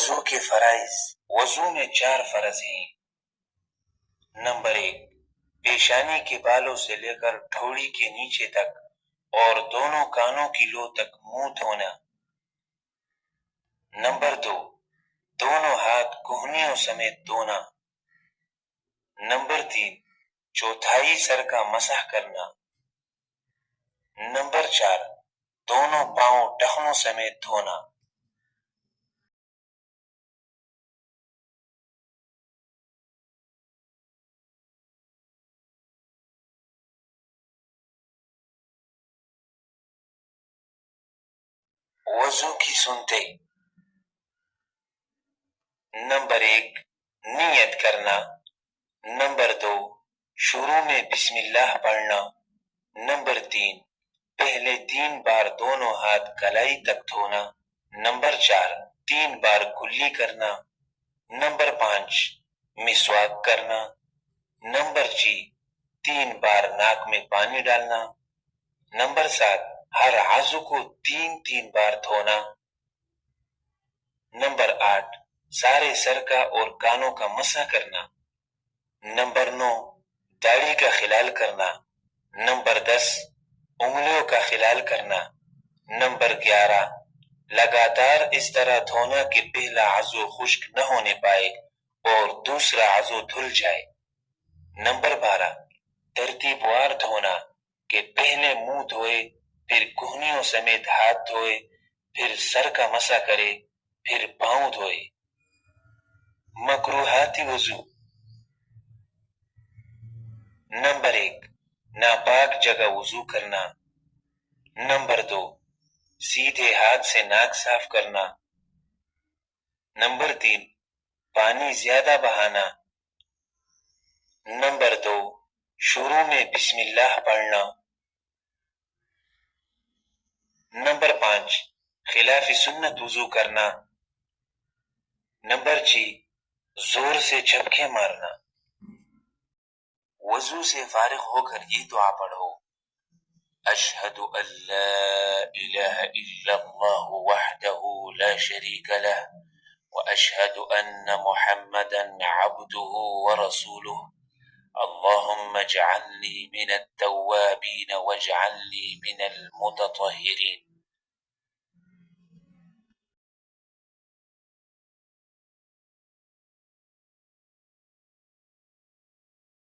وضو کے فرائض۔ وضو میں 4 فرض ہیں۔ نمبر 1، پیشانی کے بالوں سے لے کر ٹھوڑی کے نیچے تک اور دونوں کانوں کی لو تک منہ دھونا۔ نمبر 2، دونوں ہاتھ کہنیوں سمیت دھونا۔ نمبر 3، چوتھائی سر کا مسح کرنا۔ نمبر 4، دونوں پاؤں ٹخنوں سمیت دھونا۔ وضو کی سنتیں۔ نمبر 1، نیت کرنا۔ نمبر 2، شروع میں بسم اللہ پڑھنا۔ نمبر 3، پہلے 3 بار دونوں ہاتھ کلائی تک دھونا۔ نمبر 4، 3 بار کلی کرنا۔ نمبر 5، مسواک کرنا۔ نمبر 6، 3 بار ناک میں پانی ڈالنا۔ نمبر 7، ہر عضو کو 3 بار دھونا۔ نمبر 8، سارے سر کا اور کانوں کا مسح کرنا۔ نمبر 9، داڑھی کا خلال کرنا۔ نمبر 10، انگلیوں کا خلال کرنا۔ نمبر 11، لگاتار اس طرح دھونا کہ پہلا عضو خشک نہ ہونے پائے اور دوسرا عضو دھل جائے۔ نمبر 12، ترتیب وار دھونا کہ پہلے منہ دھوئے، پھر کہنیوں سمیت ہاتھ دھوئے، پھر سر کا مسح کرے، پھر پاؤں دھوئے۔ مکروہات وضو۔ نمبر 1، ناپاک جگہ وضو کرنا۔ نمبر 2، سیدھے ہاتھ سے ناک صاف کرنا۔ نمبر 3، پانی زیادہ بہانا۔ نمبر 2، شروع میں بسم اللہ پڑھنا۔ نمبر 5، خلاف سنت وضو کرنا۔ نمبر 6، زور سے جھپکے مارنا۔ وضو سے فارغ ہو کر یہ دعا پڑھو: اشہد ان لا الہ الا اللہ وحدہ لا شریک لہ واشہد ان محمدا عبدہ ورسولہ اللہم اجعلنی من التوابین واجعلنی من المتطہرین۔